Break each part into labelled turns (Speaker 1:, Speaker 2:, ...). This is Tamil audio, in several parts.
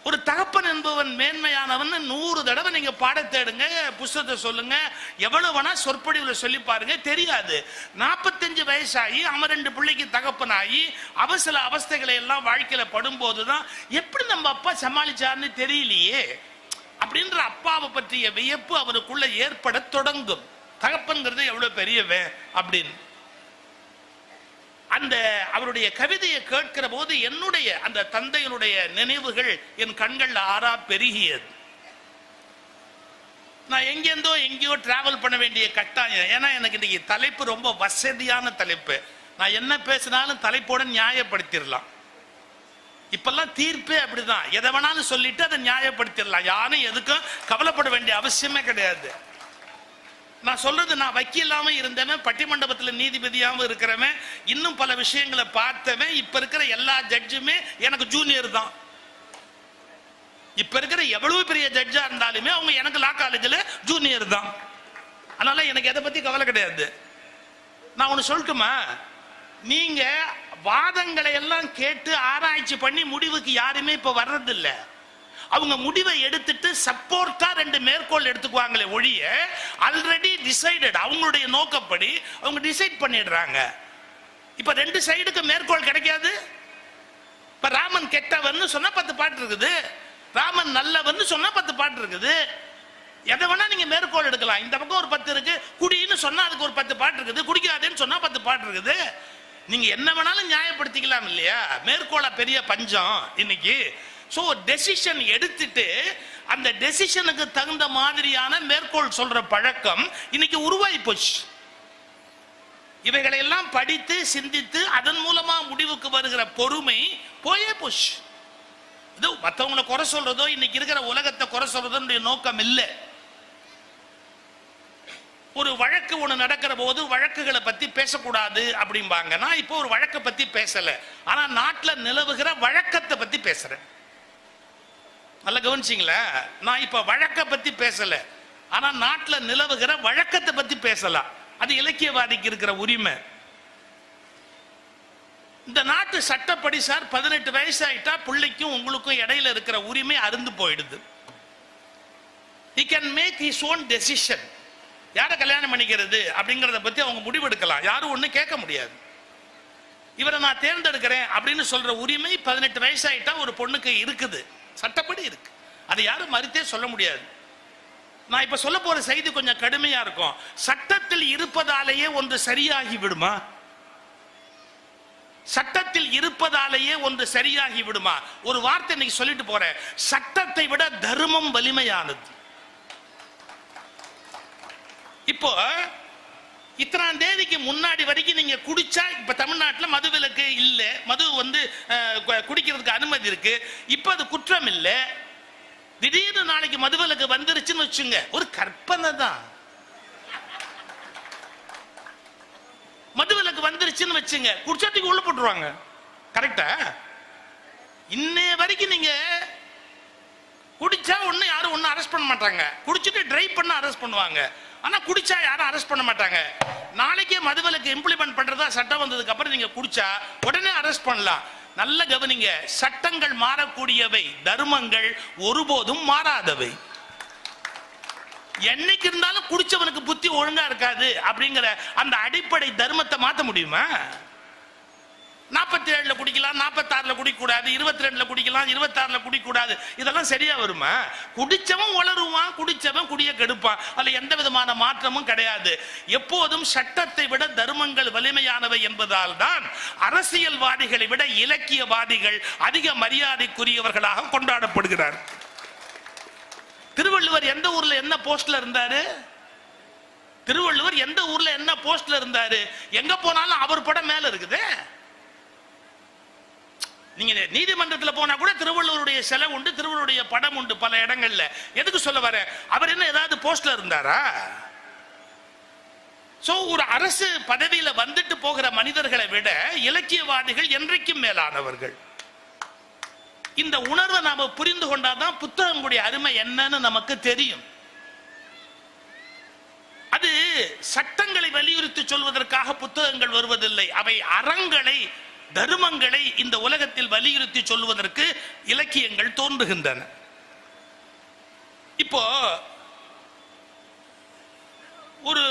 Speaker 1: ஒரு தகப்பன் என்பவன் மேன்மையானவன் 100 தடவை நீங்க பாட தேடுங்க, புத்தகத்தை சொல்லுங்க, எவ்வளவு வேணா சொற்பொழிவுல சொல்லி பாருங்க, தெரியாது. 45 வயசாகி அவன் 2 பிள்ளைக்கு தகப்பனாகி அவசர அவஸ்தைகளை எல்லாம் வாழ்க்கையில படும்போதுதான் எப்படி நம்ம அப்பா சமாளிச்சாருன்னு தெரியலையே அப்படின்ற அப்பாவை பற்றிய வியப்பு அவருக்குள்ள ஏற்பட தொடங்கும். தகப்பன்கிறது எவ்வளவு பெரியவன் அப்படின்னு. அந்த அவருடைய கவிதையை கேட்கிற போது என்னுடைய அந்த தந்தையினுடைய நினைவுகள் என் கண்கள் ஆறா பெருகியது. நான் எங்கேயோ டிராவல் பண்ண வேண்டிய கட்டாயம். ஏன்னா எனக்கு இன்னைக்கு தலைப்பு ரொம்ப வசதியான தலைப்பு. நான் என்ன பேசினாலும் தலைப்போட நியாயப்படுத்திடலாம். இப்பெல்லாம் தீர்ப்பே அப்படிதான், எதை வேணாலும் சொல்லிட்டு அதை நியாயப்படுத்திடலாம். யாரும் எதுக்கும் கவலைப்பட வேண்டிய அவசியமே கிடையாது. நான் சொல்றது, நான் வக்கீலாம இருந்தவன், பட்டிமண்டபத்தில் நீதிபதியாகவும் இருக்கிறவன், இன்னும் பல விஷயங்களை பார்த்தவன். இப்ப இருக்கிற எல்லா ஜட்ஜுமே எனக்கு ஜூனியர் தான். இப்ப இருக்கிற எவ்வளவு பெரிய ஜட்ஜா இருந்தாலுமே அவங்க எனக்கு லா காலேஜில் ஜூனியர் தான். அதனால எனக்கு எதை பத்தி கவலை கிடையாது. நான் ஒன்று சொல்லட்டுமா, நீங்க வாதங்களை எல்லாம் கேட்டு ஆராய்ச்சி பண்ணி முடிவுக்கு யாருமே இப்ப வர்றதில்லை. அவங்க முடிவை எடுத்துட்டு சப்போர்ட்டா 2 மேற்கோள் எடுத்துக்குவாங்களே ஒழிய ஆல்ரெடி டிசைடட் அவங்களுடைய நோக்கப்படி அவங்க டிசைட் பண்ணிடுறாங்க. இப்ப 2 சைடுக்கு மேற்கோள் கிடைக்காது. இப்ப ராமன் கெட்டவன் சொன்னா 10 பாட்டு இருக்குது, ராமன் நல்லவன் சொன்னா 10 பாட்டு இருக்குது. எதை வேணா நீங்க மேற்கோள் எடுக்கலாம். இந்த பக்கம் ஒரு 10 இருக்கு, குடின்னு சொன்னா அதுக்கு ஒரு 10 பாட்டு இருக்குது, குடிக்காதேன்னு சொன்னா 10 பாட்டு இருக்குது. நீங்க என்ன வேணாலும் நியாயப்படுத்திக்கலாம் இல்லையா? மேற்கோள பெரிய பஞ்சம் இன்னைக்கு. சோ டெசிஷன் எடுத்துட்டு அந்த டெசிஷனுக்கு தகுந்த மாதிரியான மேற்கோள் சொல்ற பழக்கம் இன்னைக்கு உருவாகி போச்சு. இவைகளை எல்லாம் படித்து சிந்தித்து அதன் மூலமா முடிவுக்கு வருகிற பொறுமை போயே போச்சு. இது மற்றவங்களை குறை சொல்றதோ இன்னைக்கு இருக்கிற உலகத்தை குறை சொல்றதோ நோக்கம் இல்லை. ஒரு வழக்கு ஒன்று நடக்கிற போது வழக்குகளை பத்தி பேசக்கூடாது அப்படிம்பாங்க. நான் இப்போ ஒரு வழக்கை பத்தி பேசல, ஆனா நாட்டில் நிலவுகிற வழக்கத்தை பத்தி பேசுறேன். நல்ல கவனிச்சிங்களா? நான் இப்ப வழக்கை பத்தி பேசல, ஆனா நாட்டில் நிலவுகிற வழக்கத்தை பத்தி பேசலாம். அது இலக்கியவாதிக்கு இருக்கிற உரிமை. இந்த நாட்டு சட்டப்படி சார் 18 வயசு ஆயிட்டா பிள்ளைக்கும் உங்களுக்கும் இடையில இருக்கிற உரிமை அருந்து போயிடுது. He can make his own decision. யாரை கல்யாணம் பண்ணிக்கிறது அப்படிங்கறத பத்தி அவங்க முடிவெடுக்கலாம், யாரும் ஒண்ணு கேட்க முடியாது. இவரை நான் தேர்ந்தெடுக்கிறேன் அப்படின்னு சொல்ற உரிமை 18 வயசு ஆயிட்டா ஒரு பொண்ணுக்கு இருக்குது, சட்டப்படி இருக்கு. அதை யாரும் மறுத்தே சொல்ல முடியாது. நான் இப்ப சொல்ல போற செய்தி கொஞ்சம் கடுமையா இருக்கும். சட்டத்தில் இருப்பதாலேயே ஒன்று சரியாகி விடுமா? சட்டத்தில் இருப்பதாலேயே ஒன்று சரியாகி விடுமா? ஒரு வார்த்தை இன்னைக்கு சொல்லிட்டு போறேன், சட்டத்தை விட தர்மம் வலிமையானது. இப்போ இத்தனாம் தேதிக்கு முன்னாடி வரைக்கும் நீங்க குடிச்சா, இப்ப தமிழ்நாட்டில் மது விலக்கு இல்ல, மது குடிக்கிறதுக்கு அனுமதி இருக்கு, இப்ப அது குற்றம் இல்ல. திடீர்னு நாளைக்கு மது விலக்கு வந்துருச்சுன்னு வச்சுங்க, ஒரு கற்பனை தான். மது விலக்கு வந்துருச்சுன்னு வச்சுங்க, குடிச்சத்துக்கு உள்ள போட்டுருவாங்க. கரெக்டா? இன்னைய வரைக்கும் நீங்க குடிச்சா ஒண்ணு யாரும் ஒண்ணு அரெஸ்ட் பண்ண மாட்டாங்க, குடிச்சிட்டு டிரைவ் பண்ண அரெஸ்ட் பண்ணுவாங்க. ஆனா குடிச்சா யாரும் அரெஸ்ட் பண்ண மாட்டாங்க. நாளைக்கே மதுவிலக்கு இம்ப்ளிமெண்ட் பண்றதா சட்டம் வந்ததுக்கு அப்புறம் நீங்க குடிச்சா உடனே அரெஸ்ட் பண்ணலாம். நல்ல கவனிங்க, சட்டங்கள் மாறக்கூடியவை, தர்மங்கள் ஒருபோதும் மாறாதவை. என்னைக்கு இருந்தாலும் குடிச்சவனுக்கு புத்தி ஒழுங்கா இருக்காது அப்படிங்கிற அந்த அடிப்படை தர்மத்தை மாற்ற முடியுமா? 47 குடிக்கலாம், 46 குடிக்கூடாது, 22 குடிக்கலாம், 26 குடிக்கூடாது, இதெல்லாம் சரியா வருமா? குடிச்சவன் உளருவான், குடிச்சவன் குடிய கெடுப்பான். அதுல எந்த விதமான மாற்றமும் கிடையாது. எப்போதும் சட்டத்தை விட தர்மங்கள் வலிமையானவை என்பதால் தான் அரசியல்வாதிகளை விட இலக்கியவாதிகள் அதிக மரியாதைக்குரியவர்களாக கொண்டாடப்படுகிறார். திருவள்ளுவர் எந்த ஊர்ல என்ன போஸ்ட்ல இருந்தாரு? திருவள்ளுவர் எந்த ஊர்ல என்ன போஸ்ட்ல இருந்தாரு? எங்க போனாலும் அவர் படம் மேல இருக்குது. நீங்க நீதிமன்றத்தில் போனா கூட திருவள்ளுவருடைய சிலை உண்டு, திருவள்ளுவருடைய படம் உண்டு பல இடங்கள்ல. எதுக்கு சொல்ல வர? அவர் என்ன ஏதாவது போஸ்ட்ல இருந்தாரா? சோ ஒரு அரசு பதவியில வந்துட்டு போகிற மனிதர்களை விட இலக்கியவாதிகள் என்றைக்கும் மேலானவர்கள். இந்த உணர்வை நாம புரிந்து கொண்டாதான் புத்தகங்களுடைய அருமை என்னன்னு நமக்கு தெரியும். அது சட்டங்களை வலியுறுத்தி சொல்வதற்காக புத்தகங்கள் வருவதில்லை, அவை அறங்களை தர்மங்களை இந்த உலகத்தில் வலியுறுத்தி சொல்வதற்கு இலக்கியங்கள் தோன்றுகின்றன. இப்போ ஒரு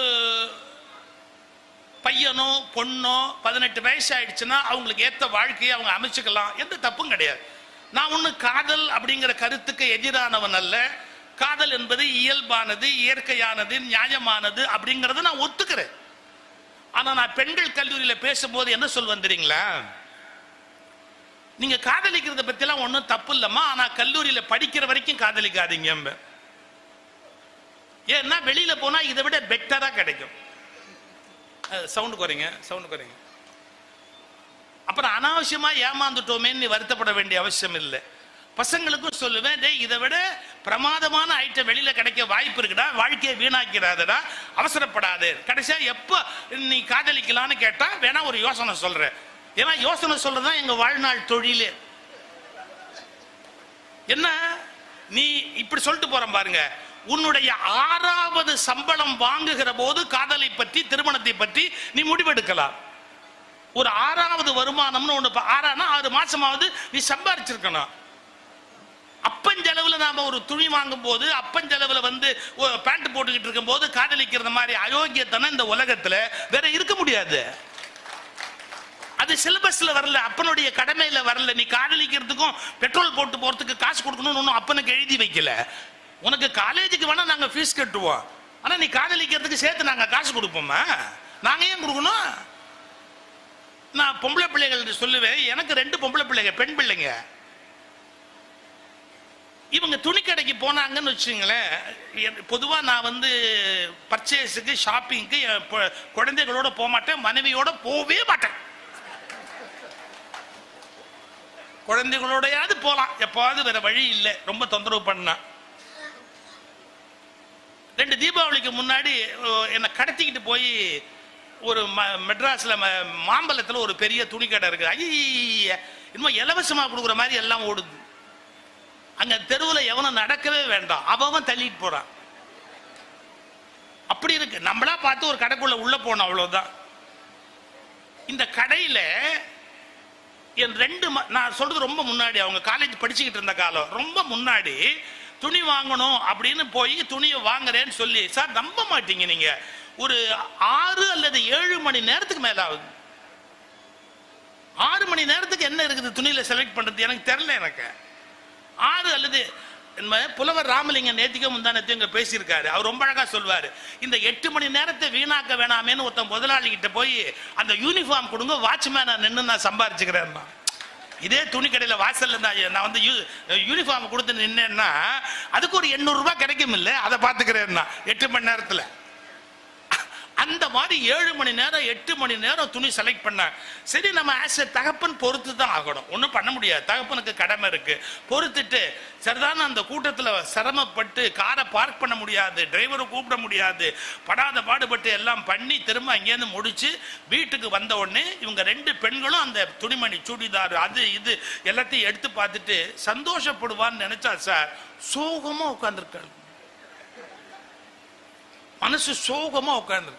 Speaker 1: பையனோ பொண்ணோ 18 வயசு ஆயிடுச்சுன்னா அவங்களுக்கு ஏற்ற வாழ்க்கையை அவங்க அமைச்சுக்கலாம், எந்த தப்பும் கிடையாது. நான் ஒண்ணு காதல் அப்படிங்கிற கருத்துக்கு எதிரானவன் அல்ல. காதல் என்பது இயல்பானது, இயற்கையானது, நியாயமானது அப்படிங்கறத நான் ஒத்துக்கிறேன். ஆனா நான் பெண்கள் கல்லூரியில பேசும்போது என்ன சொல்வேன் தெரியுங்களா, நீங்க காதலிக்கிறத பத்தி எல்லாம் ஒன்றும் தப்பு இல்லம்மா, ஆனா கல்லூரியில படிக்கிற வரைக்கும் காதலிக்காதீங்க. ஏன்னா வெளியில போனா இதை விட பெட்டரா கிடைக்கும். சவுண்ட் குறைங்க, சவுண்ட் குறைங்க. அப்புறம் அனாவசியமா ஏமாந்துட்டோமேன்னு வருத்தப்பட வேண்டிய அவசியம் இல்லை. பசங்களுக்கும் சொல்லுவேன், இதை விட பிரமாதமான ஐட்டம் வெளியில கிடைக்க வாய்ப்பு இருக்குடா, வாழ்க்கையை வீணாக்கிறாதடா, அவசரப்படாது. கடைசியா எப்ப நீ காதலிக்கலான்னு கேட்டா வேணா ஒரு யோசனை சொல்றேன். ஏன்னா யோசனை சொல்றதுதான் எங்க வாழ்நாள் தொழிலே. என்ன நீ இப்படி சொல்லிட்டு போற பாருங்க, உன்னுடைய 6வது சம்பளம் வாங்குகிற போது காதலை பற்றி, திருமணத்தை பற்றி நீ முடிவெடுக்கலாம். ஒரு 6வது வருமானம்னு ஒண்ணு, 6 மாசமாவது நீ சம்பாரிச்சிருக்கணும். அப்பஞ்செலவுல நாம ஒரு துணி வாங்கும் போது, அப்பஞ்செலவுல பேண்ட் போட்டுக்கிட்டு இருக்கும் போது காதலிக்கிற மாதிரி அயோக்கியத்தனம் இந்த உலகத்துல வேற இருக்க முடியாது. அது சிலபஸ்ல வரல, அப்பனுடைய கடமையில வரல. நீ காதலிக்கிறதுக்கும் பெட்ரோல் போட்டு போறதுக்கு காசு கொடுக்கணும்னு அப்பனுக்கு எழுதி வைக்கல. உனக்கு காலேஜுக்கு வேணா நாங்க ஃபீஸ் கட்டுவோம், ஆனா நீ காதலிக்கிறதுக்கு சேர்த்து நாங்க காசு கொடுப்போமா? நாங்க ஏன் கொடுக்கணும்? நான் பொம்பளை பிள்ளைகள் சொல்லுவேன், எனக்கு 2 பொம்பளை பிள்ளைங்க, பெண் பிள்ளைங்க. இவங்க துணி கடைக்கு போனாங்கன்னு வச்சுங்களேன், பொதுவா நான் பர்ச்சேஸுக்கு, ஷாப்பிங்க்கு குழந்தைகளோட போக மாட்டேன், மனைவியோட போவே மாட்டேன். குழந்தைகளோடையாவது போலாம், எப்பாவது, வேற வழி இல்லை, ரொம்ப தொந்தரவு பண்ணா. 2 தீபாவளிக்கு முன்னாடி என்னை கடத்திக்கிட்டு போய் ஒரு மெட்ராஸ்ல மாம்பலத்துல ஒரு பெரிய துணி கடை இருக்கு. ஐய, இன்னும் இலவசமா கொடுக்குற மாதிரி எல்லாம் ஓடுது. அங்க தெருவில் எவனும் நடக்கவே வேண்டாம், அவன் தள்ளிட்டு போறான். அப்படி இருக்கு. நம்மளா பார்த்து ஒரு கடைக்குள்ள உள்ள போனோம், அவ்வளவுதான். இந்த கடையில என் 2, நான் சொல்றது ரொம்ப முன்னாடி, அவங்க காலேஜ் படிச்சுக்கிட்டு இருந்த காலம், ரொம்ப முன்னாடி துணி வாங்கணும் அப்படின்னு போய் துணியை வாங்குறேன்னு சொல்லி, சார் நம்ப மாட்டீங்க, நீங்க ஒரு 6 அல்லது 7 மணி நேரத்துக்கு மேல ஆகுது. 6 மணி நேரத்துக்கு என்ன இருக்குது துணியில செலக்ட் பண்றது எனக்கு தெரியல. எனக்கு 6 அல்லது புலவர் ராமலிங்கம் நேத்திக்க முந்தானத்தையும் பேசியிருக்காரு. அவர் ரொம்ப அழகா சொல்வாரு, இந்த 8 மணி நேரத்தை வீணாக்க வேணாமேன்னு ஒருத்தன் முதலாளி கிட்ட போய் அந்த யூனிஃபார்ம் கொடுங்க, வாட்ச்மேனா நின்று நான் சம்பாரிச்சுக்கிறேன். இதே துணி கடையில வாசல்ல நான் யூனிஃபார்ம் கொடுத்து நின்னேன்னா அதுக்கு ஒரு 800 ரூபாய் கிடைக்கும் இல்ல, அதை பாத்துக்கிறேன் 8 மணி நேரத்துல. அந்த மாதிரி 7 மணி நேரம் 8 மணி நேரம் துணி செலக்ட் பண்ண. சரி, நம்ம ஆஸ் எ தகப்பன் பொறுத்து தான் ஆகணும், ஒன்றும் பண்ண முடியாது, தகப்பனுக்கு கடமை இருக்கு. பொறுத்துட்டு சரிதான அந்த கூட்டத்தில் சிரமப்பட்டு காரை பார்க் பண்ண முடியாது, டிரைவரை கூப்பிட முடியாது, படாத பாடுபட்டு எல்லாம் பண்ணி திரும்ப அங்கேருந்து முடிச்சு வீட்டுக்கு வந்த உடனே இவங்க 2 பெண்களும் அந்த துணிமணி, சுடிதார், அது இது எல்லாத்தையும் எடுத்து பார்த்துட்டு சந்தோஷப்படுவான்னு நினைச்சா சார், சோகமா உட்கார்ந்துருக்காரு, மனசு சோகமா உட்கார்ந்து.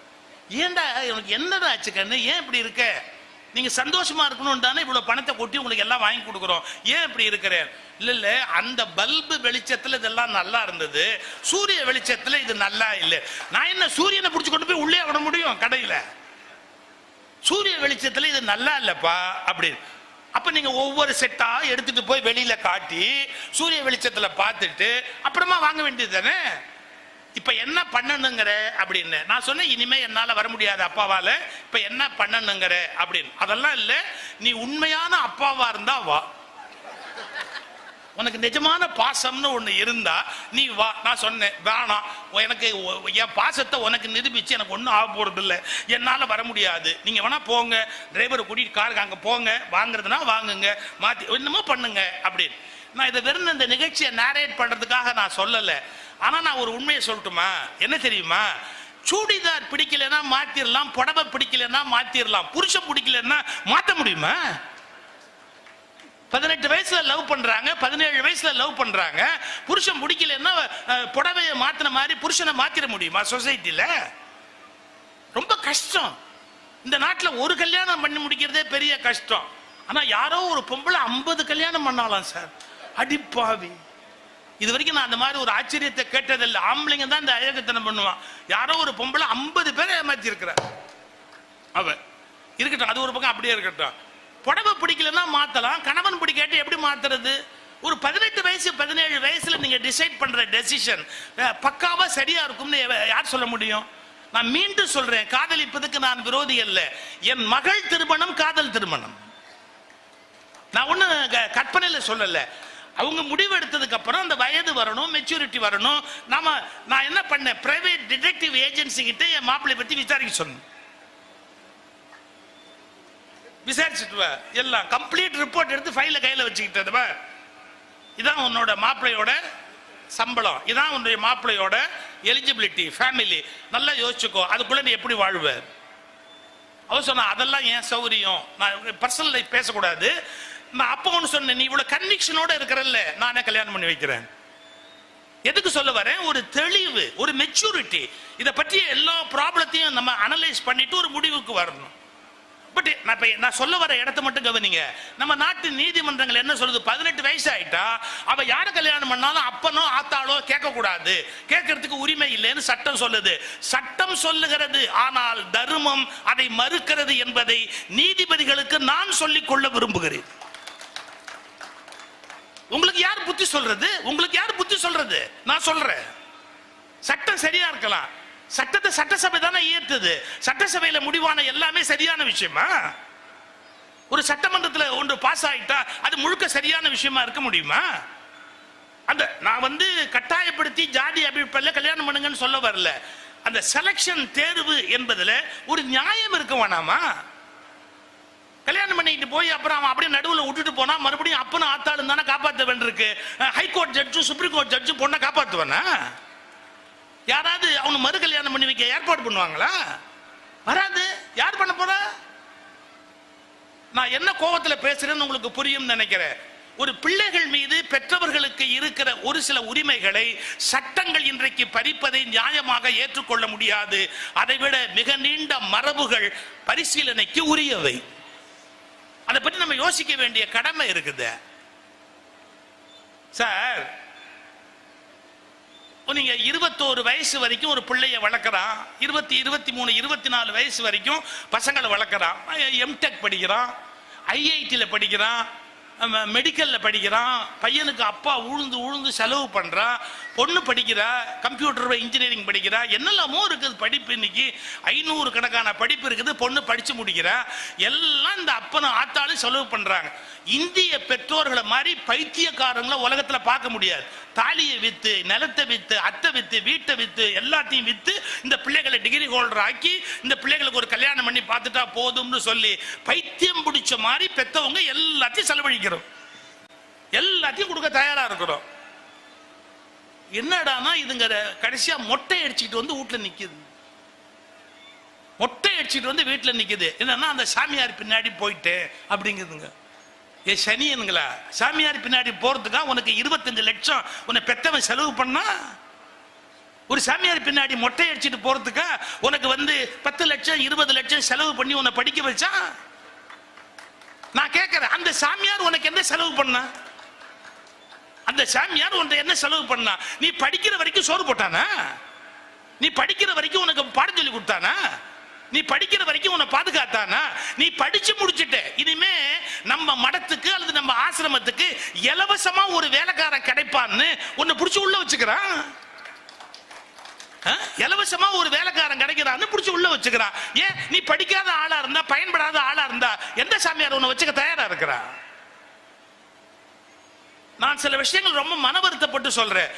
Speaker 1: ஏன்டா எனக்கு என்னடா ஆச்சு கண்ணு, ஏன் இப்படி இருக்க? நீங்க சந்தோஷமா இருக்கணும் தானே இவ்வளவு பணத்தை கொட்டி உங்களுக்கு எல்லாம் வாங்கி கொடுக்குறோம், ஏன் இப்படி இருக்கிறேன்? இல்ல இல்ல, அந்த பல்பு வெளிச்சத்துல இதெல்லாம் நல்லா இருந்தது, சூரிய வெளிச்சத்துல இது நல்லா இல்லை. நான் என்ன சூரியனை பிடிச்சு கொண்டு போய் உள்ளே விட முடியும் கடையில? சூரிய வெளிச்சத்துல இது நல்லா இல்லப்பா அப்படின்னு. அப்ப நீங்க ஒவ்வொரு செட்டா எடுத்துட்டு போய் வெளியில காட்டி சூரிய வெளிச்சத்துல பார்த்துட்டு அப்புறமா வாங்க வேண்டியது தானே. இப்ப என்ன பண்ணணுங்கிற அப்படின்னு நான் சொன்னேன், இனிமே என்னால வர முடியாது அப்பாவால, இப்ப என்ன பண்ணணுங்கிற அப்படின்னு. அதெல்லாம் இல்ல, நீ உண்மையான அப்பாவா இருந்தா வா, உனக்கு நிஜமான பாசம்னு ஒண்ணு இருந்தா நீ வா. நான் சொன்னேன், வேணாம், எனக்கு என் பாசத்தை உனக்கு நிரூபிச்சு எனக்கு ஒன்றும் ஆக போறது இல்லை, என்னால வர முடியாது, நீங்க வேணா போங்க, டிரைவரை கூட்டிட்டு காருக்கு அங்க போங்க, வாங்குறதுனா வாங்குங்க, மாத்தி என்னமோ பண்ணுங்க அப்படின்னு. நான் இதை வெறும் இந்த நிகழ்ச்சியை நேரேட் பண்றதுக்காக நான் சொல்லல. ஆனா நான் ஒரு உண்மையை சொல்லட்டுமா? என்ன தெரியுமா? சூடிதார் பிடிக்கலன்னா மாத்திரலாம், புடவை பிடிக்கலன்னா மாத்திரலாம், புருஷன் பிடிக்கலன்னா மாத்த முடியுமா? 18 வயசுல லவ் பண்றாங்க, 17 வயசுல லவ் பண்றாங்க, புருஷன் பிடிக்கலன்னா புடவையை மாத்தின மாதிரி புருஷனை மாத்திர முடியுமா? சொசைட்டில ரொம்ப கஷ்டம். இந்த நாட்டில் ஒரு கல்யாணம் பண்ணி முடிக்கிறதே பெரிய கஷ்டம். ஆனா யாரோ ஒரு பொம்பளை 50 கல்யாணம் பண்ணாலாம் சார். அடிப்பாவி. இது வரைக்கும் நான் அந்த மாதிரி ஒரு ஆச்சரியத்தை கேட்டதில்லை. ஆம்பளைங்க தான் இந்த அழகத்தனம் பண்ணுவான். யாரோ ஒரு பொம்பளை 50 பேரை ஏமாத்தி இருக்கிறார். அவ இருக்கட்டும், அது ஒரு பக்கம் அப்படியே இருக்கட்டும். புடவை பிடிக்கலன்னா மாத்தலாம், கணவன் பிடிக்காட்டி எப்படி மாத்துறது? ஒரு 18 வயசு 17 வயசுல நீங்க டிசைட் பண்ற டெசிஷன் பக்காவா சரியா இருக்கும்னு யார் சொல்ல முடியும்? நான் மீண்டும் சொல்றேன், காதலிப்பதுக்கு நான் விரோதி அல்ல. என் மகள் திருமணம் காதல் திருமணம். நான் ஒண்ணு கற்பனையில சொல்லல. அவங்க முடிவு எடுத்ததுக்கு அப்புறம் அந்த வயது வரணும், மெச்சூரிட்டி வரணும். நான் என்ன பண்ணேன், பிரைவேட் டிடெக்டிவ் ஏஜென்சி கிட்ட என் மாப்பிள்ளை பத்தி விசாரிக்க சொன்னேன். விசாரிச்சுட்டு எல்லாம் கம்ப்ளீட் ரிப்போர்ட் எடுத்து ஃபைல கையில வச்சுக்கிட்டது. இதான் உன்னோட மாப்பிள்ளையோட சம்பளம், இதான் உன்னுடைய மாப்பிள்ளையோட எலிஜிபிலிட்டி, ஃபேமிலி, நல்லா யோசிச்சுக்கோ, அதுக்குள்ள நீ எப்படி வாழ்வ? அவ சொன்னா அதெல்லாம் ஏன் சௌரியம், நான் பர்சனல் லைஃப் பேசக்கூடாது. நான் அப்ப ஒன்று சொன்னேன், நீ இவ்வளவு கன்விக்ஷனோட இருக்கிறல்ல, நானே கல்யாணம் பண்ணி வைக்கிறேன். எதுக்கு சொல்ல வரேன்? ஒரு தெளிவு, ஒரு மெச்சூரிட்டி. இதை பற்றி எல்லா ப்ராப்ளத்தையும் நம்ம அனலைஸ் பண்ணிட்டு ஒரு முடிவுக்கு வரணும். பட் நான் சொல்ல வர இடத்த மட்டும் கவனிங்க. நம்ம நாட்டு நீதிமன்றங்கள் என்ன சொல்லுது? 18 வயசு ஆயிட்டா அவ யார கல்யாணம் பண்ணாலும் அப்பனோ ஆத்தாளோ கேட்க கூடாது, கேட்கறதுக்கு உரிமை இல்லைன்னு சட்டம் சொல்லுது. சட்டம் சொல்லுகிறது, ஆனால் தர்மம் அதை மறுக்கிறது என்பதை நீதிபதிகளுக்கு நான் சொல்லிக் கொள்ள விரும்புகிறேன். உங்களுக்கு யார் புத்தி சொல்றது? உங்களுக்கு யார் புத்தி சொல்றது? நான் சொல்றேன், சட்டம் சரியா இருக்கலாம். சட்டத்தை சட்டசபை தானே இயற்றுது. சட்டசபையில முடிவான எல்லாமே சரியான விஷயமா? ஒரு சட்டமன்றத்தில் ஒன்று பாஸ் ஆயிட்டா அது முழுக்க சரியான விஷயமா இருக்க முடியுமா? நான் கட்டாயப்படுத்தி ஜாதி அபிப்பிராய கல்யாணம் பண்ணுங்கன்னு சொல்ல வரல. அந்த செலக்ஷன் தேர்வு என்பதுல ஒரு நியாயம் இருக்க வேணாமா? கல்யாணம் பண்ணிட்டு போய் அப்புறம் அவன் அப்படியே நடுவில் விட்டுட்டு போனா மறுபடியும் அப்பனும் ஆத்தாளும் தானே காப்பாற்ற வேண்டியிருக்கு. ஹைகோர்ட் ஜட்ஜும் சுப்ரீம் கோர்ட் ஜட்ஜும் பொண்ணை காப்பாற்றுவானா? யாராவது அவனு மறு கல்யாணம் பண்ணி வைக்க ஏற்பாடு பண்ணுவாங்களா? வராது. யார் பண்ண போற? நான் என்ன கோபத்தில் பேசுறேன்னு உங்களுக்கு புரியும் நினைக்கிறேன். ஒரு பிள்ளைகள் மீது பெற்றவர்களுக்கு இருக்கிற ஒரு சில உரிமைகளை சட்டங்கள் இன்றைக்கு பறிப்பதை நியாயமாக ஏற்றுக்கொள்ள முடியாது. அதைவிட மிக நீண்ட மரபுகள் பரிசீலனைக்கு உரியவை. அதை பற்றி நம்ம யோசிக்க வேண்டிய கடமை இருக்குது சார். நீங்க 21 வயசு வரைக்கும் ஒரு பிள்ளைய வளர்க்குறான், 20, 23, 24 வயசு வரைக்கும் பசங்களை வளர்க்குறான். எம்டெக் படிக்கிறான், ஐஐடியில் படிக்கிறான், மெடிக்கல்ல படிக்கிறான். பையனுக்கு அப்பா உழுந்து உழுந்து செலவு பண்றான். பொண்ணு படிக்கிறா, கம்ப்யூட்டர் இன்ஜினியரிங் படிக்கிறா. என்னெல்லாமோ இருக்குது படிப்பு. இன்னைக்கு 500 கணக்கான படிப்பு இருக்குது. பொண்ணு படிச்சு முடிக்கிறா. எல்லாம் இந்த அப்பனும் ஆத்தாலும் செலவு பண்றாங்க. இந்திய பெற்றோர்களை மாதிரி பைத்தியக்காரங்களை உலகத்துல பார்க்க முடியாது. தாலியை வித்து, நிலத்தை வித்து, அத்தை வித்து, வீட்டை வித்து, எல்லாத்தையும் வித்து இந்த பிள்ளைகளை டிகிரி ஹோல்டர் ஆக்கி இந்த பிள்ளைகளுக்கு ஒரு கல்யாணம் பண்ணி பார்த்துட்டா போதும்னு சொல்லி பைத்தியம் பிடிச்ச மாதிரி பெத்தவங்க எல்லாத்தையும் செலவழிக்கிறோம், எல்லாத்தையும் கொடுக்க தயாரா இருக்கிறோம். என்னடானா இதுங்க கடைசியா மொட்டை அடிச்சுட்டு வந்து வீட்டுல நிக்குது. மொட்டை அடிச்சுட்டு வந்து வீட்டுல நிக்குது. என்னன்னா அந்த சாமியார் பின்னாடி போயிட்டு அப்படிங்குதுங்க. ஏ சனியனுங்களா, சாமியார் பின்னாடி போறதுக்கா உனக்கு 25 லட்சம் உன்னை பெத்தவன் செலவு பண்ணா? ஒரு சாமியார் பின்னாடி மொட்டை அடிச்சுட்டு போறதுக்கா உனக்கு 10 லட்சம் 20 லட்சம் செலவு பண்ணி உன்னை படிக்க வச்சா? நான் கேட்கிறேன், அந்த சாமியார் உனக்கு என்ன செலவு பண்ணா? அந்த சாமியார் உன்னை என்ன செலவு பண்ணா? நீ படிக்கிற வரைக்கும் சோறு போட்டானா? நீ படிக்கிற வரைக்கும் உனக்கு பாடம் சொல்லி கொடுத்தானா? நீ படிக்கிற வரைக்கும் உன்னை பாதுகாத்தானா? நீ படிச்சு முடிச்சுட்ட. இனிமே நம்ம மடத்துக்கு அல்லது நம்ம ஆசிரமத்துக்கு இலவசமா ஒரு வேலைக்காரன் கிடைப்பான்னு உன்னை பிடிச்சி உள்ள வச்சுக்கிறான். இலவசமா ஒரு வேலைக்காரன் கிடைக்கிறான்னு பிடிச்சி உள்ள வச்சுக்கிறான். ஏன்? நீ படிக்காத ஆளா இருந்தா, பயன்படாத ஆளா இருந்தா எந்த சாமியார் உன்னை வச்சுக்க தயாரா இருக்கிறா? நான் சில விஷயங்கள் ரொம்ப மன வருத்தப்பட்டு சொல்றேன்.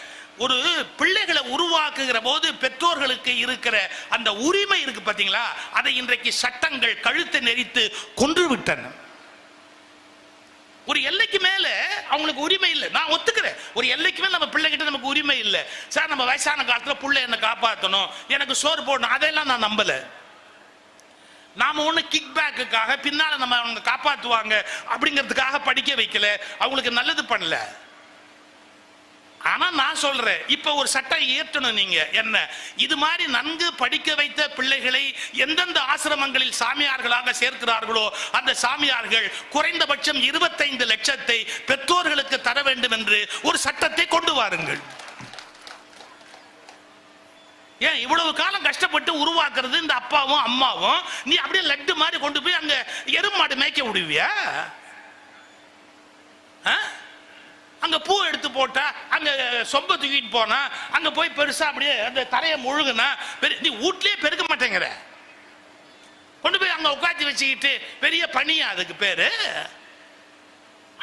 Speaker 1: ஒரு பிள்ளைகளை உருவாக்குகிற போது பெற்றோர்களுக்கு இருக்கிற அந்த உரிமை இருக்கு பாத்தீங்களா, அதை இன்றைக்கு சட்டங்கள் கழுத்தை நெரித்து கொன்று விட்டன. ஒரு எல்லைக்கு மேல அவங்களுக்கு உரிமை இல்லை. நான் ஒத்துக்கிறேன், ஒரு எல்லைக்கு மேல நம்ம பிள்ளை கிட்ட நமக்கு உரிமை இல்லை. சார் நம்ம வயசான காலத்துல பிள்ளை என்ன காப்பாற்றணும், எனக்கு சோறு போடணும், அதெல்லாம் நான் நம்பல. நாம ஒண்ணு கிக் பேக்குக்காக பின்னால நம்ம அவங்க காப்பாற்றுவாங்க அப்படிங்கிறதுக்காக படிக்க வைக்கல, அவங்களுக்கு நல்லது பண்ணல. ஆனா நான் சொல்றேன், இப்ப ஒரு சட்டம் இயற்றணும். நீங்க என்ன இது மாதிரி நன்கு படிக்க வைத்த பிள்ளைகளை எந்தெந்த ஆசிரமங்களில் சாமியார்களாக சேர்க்கிறார்களோ அந்த சாமியார்கள் குறைந்தபட்சம் 25 லட்சத்தை பெற்றோர்களுக்கு தர வேண்டும் என்று ஒரு சட்டத்தை கொண்டு வாருங்கள். ஏன் இவ்வளவு காலம் கஷ்டப்பட்டு உருவாக்குறது இந்த அப்பாவும் அம்மாவும், நீ அப்படியே லட்டு மாதிரி கொண்டு போய் அங்க எருமாடு மேய்க்க விடுவியா? அங்க பூ எடுத்து போட்டா, அங்க சொம்ப தூக்கிட்டு போனா, அங்க போய் பெருசா அப்படியே அந்த தரையை முழுகுனா, நீ வீட்லயே பெருக்க மாட்டேங்கிற, கொண்டு போய் அங்க உட்காந்து வச்சுக்கிட்டு பெரிய பணியா அதுக்கு பேரு?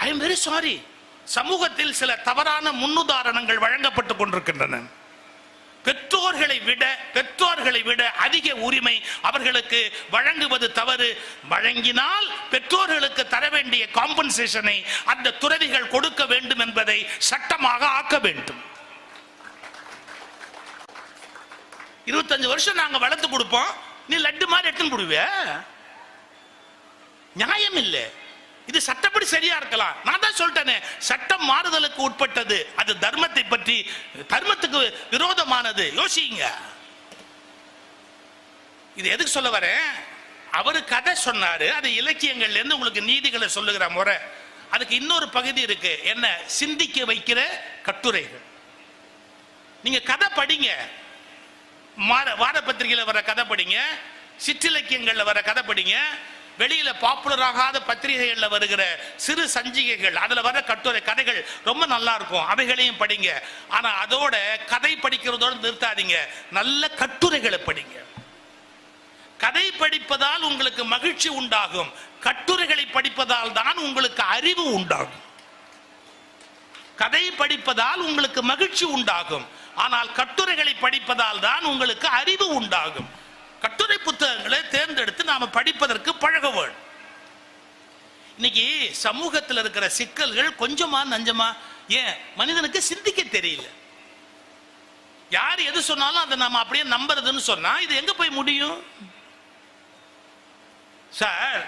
Speaker 1: I am very sorry. சமூகத்தில் சில தவறான முன்னுதாரணங்கள் வழங்கப்பட்டு கொண்டிருக்கின்றன. பெற்றோர்களை விட அதிக உரிமை அவர்களுக்கு வழங்குவது தவறு. வழங்கினால் பெற்றோர்களுக்கு தர வேண்டிய காம்பன்சேஷனை அந்த துறவிகள் கொடுக்க வேண்டும் என்பதை சட்டமாக ஆக்க வேண்டும். 25 வருஷம் நாங்க வளர்த்து கொடுப்போம், நீ லட்டு மாதிரி எடுத்துன்னு கொடுவ? நியாயம் இல்லை. இது சட்டப்படி சரியா இருக்கலாம். நான் தான் சொல்லிட்டேனே, சட்டம் மாறுதலுக்கு உட்பட்டது. அது தர்மத்தை பற்றி, தர்மத்துக்கு விரோதமானது. யோசிங்க. இது எதுக்கு சொல்ல வரேன்? அவரு கதை சொன்னாரு, அது இலக்கியங்கள்ல இருந்து உங்களுக்கு நீதிகளை சொல்லுகிற முறை. அதுக்கு இன்னொரு பகுதி இருக்கு. என்ன? சிந்திக்க வைக்கிற கட்டுரைகள். நீங்க கதை படிங்க, வார பத்திரிகையில வர கதை படிங்க, சிற்றிலக்கியங்கள்ல வர கதை படிங்க, வெளியில பாப்புலர் ஆகாத பத்திரிகைகள்ல வருகிற சிறு சஞ்சிகைகள், அதுல வர கட்டுரை கதைகள் ரொம்ப நல்லா இருக்கும், அவைகளையும் படிங்க. ஆனா அதோட கதை படிக்கிறதோடு நிறுத்தாதீங்க, நல்ல கட்டுரைகளை படிங்க. கதை படிப்பதால் உங்களுக்கு மகிழ்ச்சி உண்டாகும், கட்டுரைகளை படிப்பதால் தான் உங்களுக்கு அறிவு உண்டாகும். கதை படிப்பதால் உங்களுக்கு மகிழ்ச்சி உண்டாகும், ஆனால் கட்டுரைகளை படிப்பதால் தான் உங்களுக்கு அறிவு உண்டாகும். கட்டுரை புத்தகங்களை தேர்ந்தெடுத்து நாம படிப்பதற்கு பழக வேண்டும். இன்னைக்கு சமூகத்தில் இருக்கிற சிக்கல்கள் கொஞ்சமா நஞ்சமா? ஏன் மனிதனுக்கு சிந்திக்க தெரியல. யார் எது சொன்னாலும் அதை நாம அப்படியே நம்புறதுன்னு சொன்னா இது எங்க போய் முடியும்? சார்,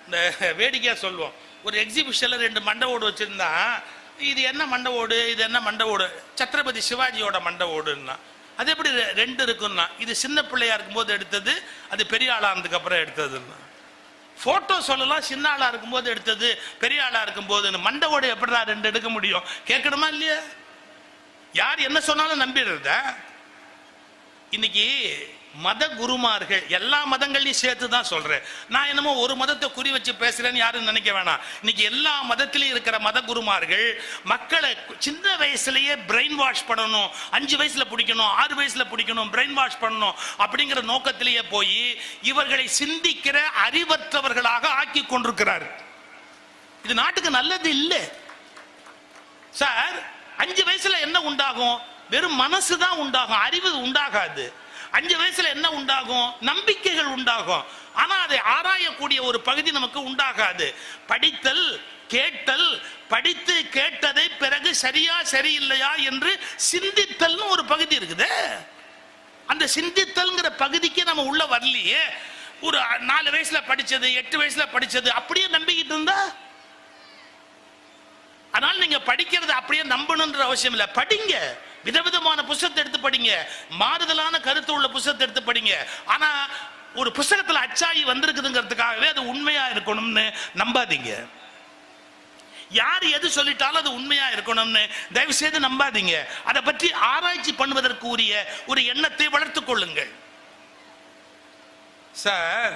Speaker 1: இந்த வேடிக்கையா சொல்லுவோம், ஒரு எக்ஸிபிஷன்ல 2 மண்டை ஓடு வச்சிருந்தா, இது என்ன மண்டை ஓடு, இது என்ன மண்டை ஓடு? சத்ரபதி சிவாஜியோட மண்டை ஓடுன்னா. அது எப்படி 2 இருக்குன்னா, இது சின்ன பிள்ளையா இருக்கும்போது எடுத்தது, அது பெரிய ஆளானதுக்கு அப்புறம் எடுத்ததுன்னா. போட்டோ சொல்லலாம், சின்ன ஆளா இருக்கும்போது எடுத்தது, பெரிய ஆளா இருக்கும் போது. மண்டை ஓடு எப்படிதான் 2 எடுக்க முடியும்? கேட்கணுமா இல்லையா? யார் என்ன சொன்னாலும் நம்பிடுறத? இன்னைக்கு மத குருமார்கள், எல்லா மதங்களையும் சேர்த்து தான் சொல்றேன். நான் என்னமோ ஒரு மதத்தை குறி வச்சு பேசுறேன்னு யாரும் நினைக்க வேணாம். இன்னைக்கு எல்லா மதத்திலையும் இருக்கிற மத குருமார்கள் மக்களை சின்ன வயசுலயே பிரெயின் வாஷ் பண்ணணும், 5 வயசுல பிடிக்கணும், 6 வயசுல பிடிக்கணும், பிரெயின் வாஷ் பண்ணணும் அப்படிங்கிற நோக்கத்திலேயே போய் இவர்களை சிந்திக்கிற அறிவற்றவர்களாக ஆக்கி கொண்டிருக்கிறார். இது நாட்டுக்கு நல்லது இல்லை சார். 5 வயசுல என்ன உண்டாகும்? வெறும் மனசுதான் உண்டாகும், அறிவு உண்டாகாது. 5 வயசுல என்ன உண்டாகும்? நம்பிக்கைகள் உண்டாகும். ஆனா அதை ஆராயக்கூடிய ஒரு பகுதி நமக்கு உண்டாகாது. படித்தல், கேட்டல், படித்து கேட்டதை பிறகு சரியா சரியில்லையா என்று சிந்தித்தல்னு ஒரு பகுதி இருக்குது. அந்த சிந்தித்தல்ங்கிற பகுதிக்கு நம்ம உள்ள வரலையே. ஒரு 4 வயசுல படிச்சது, 8 வயசுல படிச்சது அப்படியே நம்பிக்கிட்டு இருந்தா, அதனால நீங்க படிக்கிறது அப்படியே நம்பணும்ன்ற அவசியம் இல்லை. படிங்க, விதவிதமான புத்தகத்தை எடுத்து படிங்க, மாறுதலான கருத்து உள்ள புத்தகத்தை எடுத்து படிங்க. ஆனா ஒரு புத்தகத்துல அச்சாயி வந்திருக்குதுங்கிறதுக்காகவே அது உண்மையா இருக்கணும்னு நம்பாதீங்க. யார் எது சொல்லிட்டாலும் அது உண்மையா இருக்கணும்னு தயவு செய்து நம்பாதீங்க. அதை பற்றி ஆராய்ச்சி பண்ணுவதற்கு உரிய ஒரு எண்ணத்தை வளர்த்துக் கொள்ளுங்கள். சார்,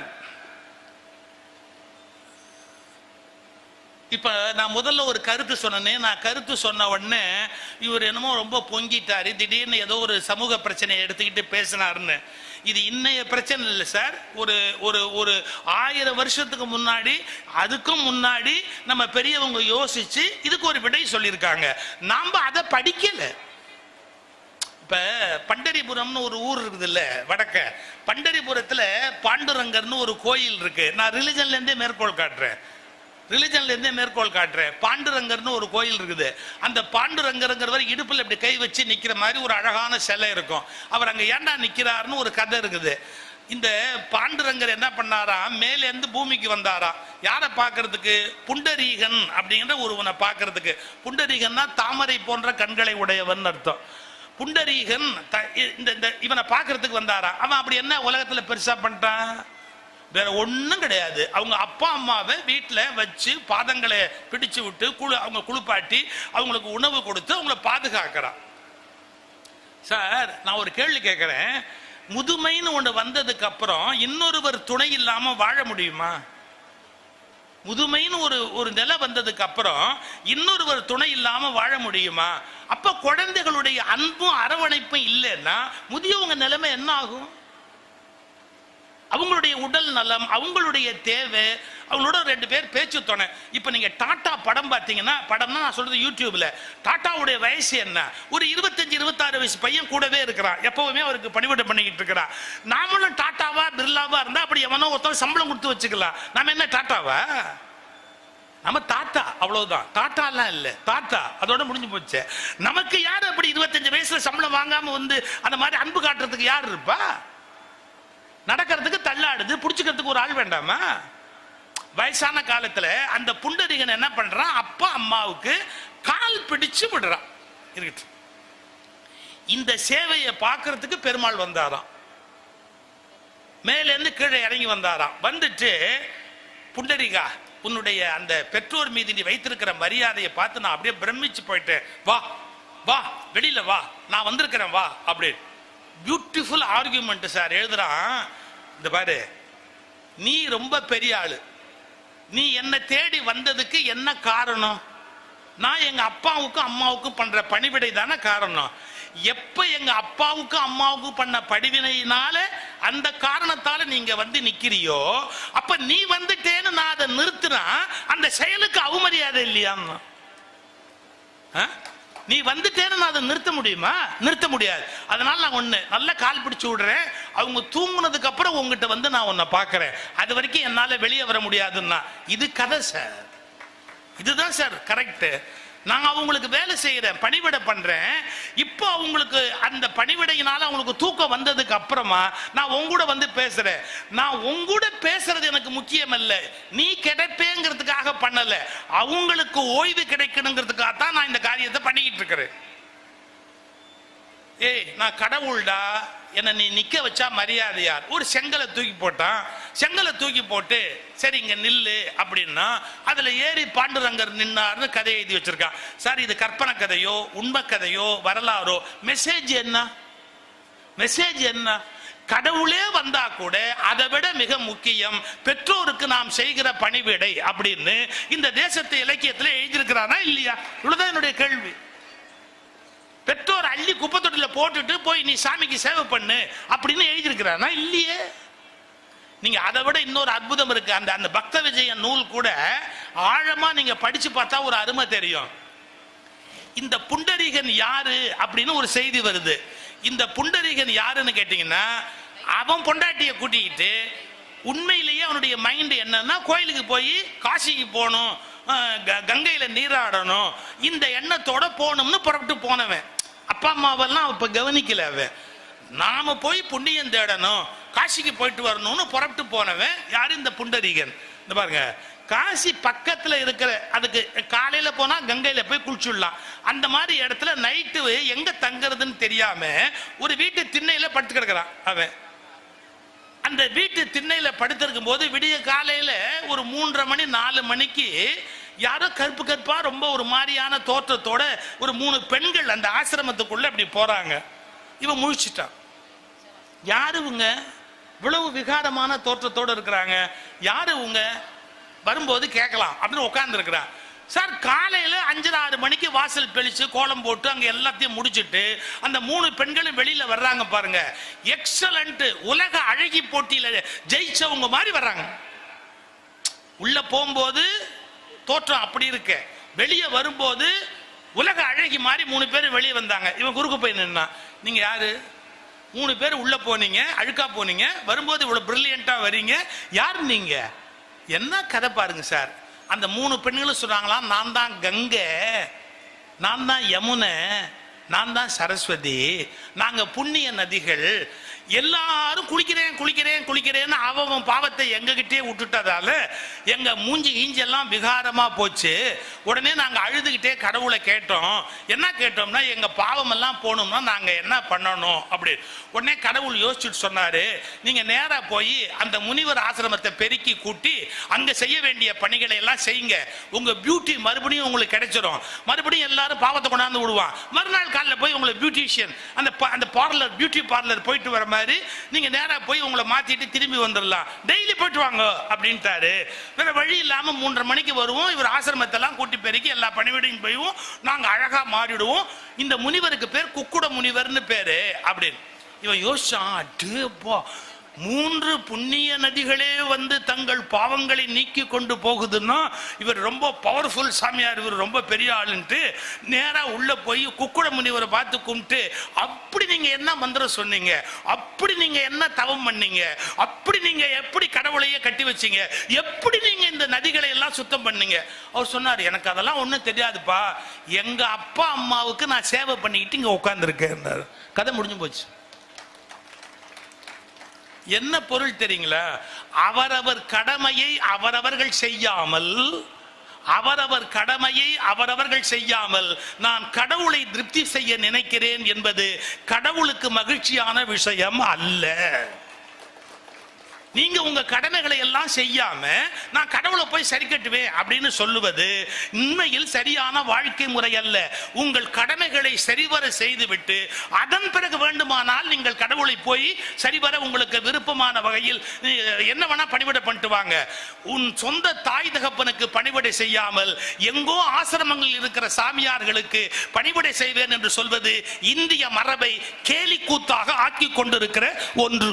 Speaker 1: இப்ப நான் முதல்ல ஒரு கருத்து சொன்னேன். நான் கருத்து சொன்ன உடனே இவர் என்னமோ ரொம்ப பொங்கிட்டாரு, திடீர்னு ஏதோ ஒரு சமூக பிரச்சனையை எடுத்துக்கிட்டு பேசினாருன்னு. இது இன்னைய பிரச்சனை இல்லை சார். ஒரு ஒரு ஒரு 1000 வருஷத்துக்கு முன்னாடி, அதுக்கும் முன்னாடி நம்ம பெரியவங்க யோசிச்சு இதுக்கு ஒரு விடை சொல்லியிருக்காங்க. நாம அதை படிக்கல. இப்ப பண்டரிபுரம்னு ஒரு ஊர் இருக்குது இல்ல, வடக்க பண்டரிபுரத்துல பாண்டுரங்கர்னு ஒரு கோயில் இருக்கு. நான் ரிலிஜன்ல இருந்தே மேற்கோள் காட்டுறேன். பாண்டுரங்கர்னு ஒரு கோயில் இருக்குது. அந்த பாண்டுரங்கர்ங்கிறவர் இடுப்புல இப்படி கை வச்சு நிக்கிற மாதிரி ஒரு அழகான சிலை இருக்கும். அவர் அங்க ஏண்டா நிக்கிறாருன்னு ஒரு கதை இருக்குது. இந்த பாண்டுரங்கர் என்ன பண்ணாரா, மேலேருந்து பூமிக்கு வந்தாரா யாரை பார்க்கறதுக்கு? புண்டரீகன் அப்படிங்கிற ஒருவனை பார்க்கறதுக்கு. புண்டரீகன்னா தாமரை போன்ற கண்களை உடையவன் அர்த்தம். புண்டரீகன் இவனை பார்க்கறதுக்கு வந்தாரா. அவன் அப்படி என்ன உலகத்துல பெருசா பண்ணிட்டான்? வேற ஒன்றும் கிடையாது. அவங்க அப்பா அம்மாவை வீட்டில் வச்சு பாதங்களை பிடிச்சு விட்டு அவங்க குளிப்பாட்டி அவங்களுக்கு உணவு கொடுத்து அவங்கள பாதுகாக்கிறான். சார், நான் ஒரு கேள்வி கேட்கிறேன். முதுமைன்னு ஒன்று வந்ததுக்கு அப்புறம் இன்னொருவர் துணை இல்லாம வாழ முடியுமா? முதுமைன்னு ஒரு நிலை வந்ததுக்கு அப்புறம் இன்னொருவர் துணை இல்லாம வாழ முடியுமா? அப்ப குழந்தைகளுடைய அன்பும் அரவணைப்பும் இல்லைன்னா முதியவங்க நிலைமை என்ன ஆகும்? அவங்களுடைய உடல் நலம், அவங்களுடைய தேவை, அவங்களோட 2 பேர் பேச்சு துணை. இப்ப நீங்க டாடா படம் பார்த்தீங்கன்னா, படம்னா நான் சொல்றது யூடியூப்ல, டாட்டாவுடைய வயசு என்ன? ஒரு 25-26 வயசு பையன் கூடவே இருக்கிறான், எப்பவுமே அவருக்கு பணிவிடை பண்ணிக்கிட்டு இருக்கிறான். நாமளும் டாட்டாவா பிர்லாவா இருந்தா அப்படி எவனோ ஒருத்தர் சம்பளம் கொடுத்து வச்சுக்கலாம். நாம என்ன டாட்டாவா? நம்ம டாட்டா, அவ்வளவுதான். டாட்டா எல்லாம் இல்ல, டாட்டா அதோட முடிஞ்சு போச்சு. நமக்கு யாரு அப்படி 25 வயசுல சம்பளம் வாங்காம வந்து அந்த மாதிரி அன்பு காட்டுறதுக்கு யார் இருப்பா? நடக்கிறதுக்கு தள்ளாடுது, புடிச்சுக்கிறதுக்கு ஒரு ஆள் வேண்டாமா? வயசான காலத்துல அந்த புண்டரீகன் என்ன பண்றான், அப்பா அம்மாவுக்கு கால் பிடிச்சு விடுறான். இருக்கட்டு, இந்த சேவையை பார்க்கறதுக்கு பெருமாள் வந்தாராம், மேல இருந்து கீழே இறங்கி வந்தாராம். வந்துட்டு, புண்டரீகா, உன்னுடைய அந்த பெற்றோர் மீது நீ வைத்திருக்கிற மரியாதையை பார்த்து நான் அப்படியே பிரமிச்சு போயிட்டேன். வா வா, வெளியில வா, நான் வந்திருக்கிறேன், வா அப்படின்னு. Beautiful argument sir. எழுதுறான், இந்த பாரு, நீ ரொம்ப பெரிய ஆளு, நீ என்ன தேடி வந்ததுக்கு என்ன காரணம்? நான் எங்க அப்பாவுக்கும் அம்மாவுக்கும் பண்ற பணிவிடை தானே காரணம். எப்ப எங்க அப்பாவுக்கும் அம்மாவுக்கும் பண்ண படிவினையினால அந்த காரணத்தால நீங்க வந்து நிக்கிறியோ, அப்ப நீ வந்துட்டேன்னு நான் அதை நிறுத்தினா அந்த செயலுக்கு அவமரியாதை இல்லையா? நீ வந்துட்டேன்னு நான் அதை நிறுத்த முடியுமா? நிறுத்த முடியாது. அதனால நான் ஒண்ணு நல்ல கால் பிடிச்சு விடுறேன், அவங்க தூங்குனதுக்கு அப்புறம் உங்ககிட்ட வந்து நான் உன்னை பார்க்கிறேன், அது வரைக்கும் என்னால வெளியே வர முடியாதுன்னா. இது கதை சார், இதுதான் சார் கரெக்ட். நான் அவங்களுக்கு வேலை செய்யறேன், பணிவிடை பண்றேன். இப்போ அவங்களுக்கு அந்த பணிவிடையினால அவங்களுக்கு தூக்கம் வந்ததுக்கு அப்புறமா நான் உங்கூட வந்து பேசுறேன். நான் உங்கூட பேசுறது எனக்கு முக்கியம் அல்ல, நீ கிடைப்பேங்கிறதுக்காக பண்ணல, அவங்களுக்கு ஓய்வு கிடைக்கணுங்கிறதுக்காக தான் நான் இந்த காரியத்தை பண்ணிக்கிட்டு இருக்கிறேன். ஏய், நான் கடவுள்டா, என்ன நீ நிக்க வச்சா மரியாதையார். ஒரு செங்கலை தூக்கி போட்டான், செங்கலை தூக்கி போட்டு சரி இங்க நில்லு அப்படின்னா அதுல ஏறி பாண்டுரங்கர் நின்னார்னு கதை எழுதி வச்சிருக்கான். சார், இது கற்பனை கதையோ உண்மை கதையோ வரலாறோ, மெசேஜ் என்ன? மெசேஜ் என்ன? கடவுளே வந்தா கூட அதை விட மிக முக்கியம் பெற்றோருக்கு நாம் செய்கிற பணிவிடை அப்படின்னு இந்த தேசத்து இலக்கியத்தில் எழுதியிருக்கிறானா இல்லையா? இவ்வளவுதான் என்னுடைய கேள்வி. பெற்றோர் அள்ளி குப்பை தொட்டில போட்டுட்டு போய் நீ சாமிக்கு சேவை பண்ணு அப்படின்னு எழுதியிருக்கிறானா இல்லையே? நீங்க அதை விட இன்னொரு அற்புதம் இருக்கு. அந்த பக்த விஜயன் நூல் கூட ஆழமா நீங்க படிச்சு பார்த்தா ஒரு அருமை தெரியும். இந்த புண்டரீகன் யாரு அப்படின்னு ஒரு செய்தி வருது. இந்த புண்டரீகன் யாருன்னு கேட்டீங்கன்னா, அவன் பொண்டாட்டிய கூட்டிக்கிட்டு உண்மையிலேயே அவனுடைய மைண்ட் என்னன்னா, கோயிலுக்கு போய் காசிக்கு போகணும், கங்கையில நீராடணும், இந்த எண்ணத்தோட போகணும்னு புறப்பட்டு போனவன். அப்பா அம்மாவெல்லாம் இப்ப கவனிக்கல. அவன் நாம போய் புண்ணியம் தேடணும், காசிக்கு போயிட்டு வரணும்னு புறப்பட்டு போனவன் யாரு? இந்த புண்டரீகன். இந்த பாருங்க, காசி பக்கத்துல இருக்கிற, அதுக்கு காலையில போனா கங்கையில போய் குளிச்சுடலாம், அந்த மாதிரி இடத்துல நைட்டு எங்க தங்குறதுன்னு தெரியாம ஒரு வீட்டு திண்ணையில படுத்து கிடக்குறான் அவன். அந்த வீட்டு திண்ணையில படுத்திருக்கும் போது விடிய காலையில ஒரு 3:30 மணி 4 மணிக்கு யாரோ கருப்பு கருப்பா ரொம்ப ஒரு மாதிரியான தோற்றத்தோட ஒரு 3 பெண்கள் அந்த ஆசிரமத்துக்குள்ள அப்படி போறாங்க. இவன் முழிச்சிட்டான். யாரு இவங்க? இவ்வளவு விகாரமான தோற்றத்தோட இருக்கிறாங்க, யாரு இவங்க? வரும்போது கேட்கலாம் அப்படின்னு உட்கார்ந்து இருக்கிறான். சார், காலையில 5-6 மணிக்கு வாசல் தெளிச்சு கோலம் போட்டு அங்க எல்லாத்தையும் முடிச்சுட்டு அந்த 3 பெண்களும் வெளியில வர்றாங்க பாருங்க. எக்ஸலண்ட், உலக அழகி போட்டியில ஜெயிச்சவங்க மாதிரி வர்றாங்க. உள்ள போகும்போது தோற்றம் அப்படி இருக்கு, வெளியே வரும்போது உலக அழகி மாதிரி 3 பேரும் வெளியே வந்தாங்க. இவன் குறுக்கு போய் நின்னா, நீங்க யாரு? 3 பேர் உள்ள போனீங்க, அழுக்கா போனீங்க, வரும்போது இவ்வளவு பிரில்லியண்டா வரீங்க, யாரு நீங்க? என்ன கதை பாருங்க சார். அந்த 3 பெண்களும் சொன்னாங்களாம், நான் தான் கங்கை, நான் தான் யமுனை, நான் தான் சரஸ்வதி, நாங்க புண்ணிய நதிகள். எல்லாரும் குளிக்கிறேன் குளிக்கிறேன் குளிக்கிறேன்னு அவன் பாவத்தை எங்ககிட்டே விட்டுட்டதால எங்க மூஞ்சி ஈஞ்செல்லாம் விகாரமா போச்சு. உடனே நாங்க அழுதுகிட்டே கடவுளை கேட்டோம். என்ன கேட்டோம்னா, எங்க பாவம் எல்லாம் போகணும்னா நாங்க என்ன பண்ணணும் அப்படி. உடனே கடவுள் யோசிச்சுட்டு சொன்னாரு, நீங்க நேரா போய் அந்த முனிவர் ஆசிரமத்தை பெருக்கி கூட்டி அங்க செய்ய வேண்டிய பணிகளை எல்லாம் செய்யுங்க. உங்க பியூட்டி மறுபடியும் உங்களுக்கு கிடைச்சிடும். மறுபடியும் எல்லாரும் பாவத்தை கொண்டாந்து விடுவான். மறுநாள் காலையில் போய் உங்களுக்கு பியூட்டிஷியன் அந்த பார்லர், பியூட்டி பார்லர் போயிட்டு வர மாதிரி நீங்க நேரா போய் உங்களை மாத்திட்டு திரும்பி வந்துடலாம். டெய்லி போயிட்டு வாங்க அப்படின்ட்டாரு. வேற வழி இல்லாம 3:30 மணிக்கு வருவோம். இவர் ஆசிரமத்தெல்லாம் கூட்டி பெருக்கி எல்லா பணிவிடையும் போய்வோம். நாங்க அழகா மாறிடுவோம். இந்த முனிவருக்கு பேர் குக்குட முனிவர்னு பேரு அப்படின்னு. இவன் யோசிச்சான், 3 புண்ணிய நதிகளே வந்து தங்கள் பாவங்களை நீக்கி கொண்டு போகுதுன்னா இவர் ரொம்ப பவர்ஃபுல் சாமியார், இவர் ரொம்ப பெரிய ஆளுன்ட்டு நேரா உள்ள போய் குக்குட முனிவரை பார்த்து கும்பிட்டு, அப்படி நீங்க என்ன மந்திரம் சொன்னீங்க, அப்படி நீங்க என்ன தவம் பண்ணீங்க, அப்படி நீங்க எப்படி கடவுளையே கட்டி வச்சீங்க, எப்படி நீங்க இந்த நதிகளை எல்லாம் சுத்தம் பண்ணீங்க? அவர் சொன்னார், எனக்கு அதெல்லாம் ஒன்றும் தெரியாதுப்பா, எங்க அப்பா அம்மாவுக்கு நான் சேவை பண்ணிக்கிட்டு இங்க உட்கார்ந்துருக்கேன். கதை முடிஞ்சு போச்சு. என்ன பொருள் தெரியுங்களா? அவரவர் கடமையை அவரவர்கள் செய்யாமல் நான் கடவுளை திருப்தி செய்ய நினைக்கிறேன் என்பது கடவுளுக்கு மகிழ்ச்சியான விஷயம் அல்ல. நீங்க உங்க கடமைகளை எல்லாம் செய்யாம நான் கடவுளை போய் சரி கட்டுவேன் அப்படின்னு சொல்லுவது உண்மையில் சரியான வாழ்க்கை முறை அல்ல. உங்கள் கடமைகளை சரிவர செய்துவிட்டு அதன் பிறகு வேண்டுமானால் நீங்கள் கடவுளை போய் சரிவர உங்களுக்கு விருப்பமான வகையில் என்ன வேணா பணிவிடை பண்ணிட்டு வாங்க. உன் சொந்த தாய் தகப்பனுக்கு பணிவிடை செய்யாமல் எங்கோ ஆசிரமங்கள் இருக்கிற சாமியார்களுக்கு பணிவிடை செய்வேன் என்று சொல்வது இந்திய மரபை கேலி கூத்தாக ஆக்கி கொண்டிருக்கிற ஒன்று.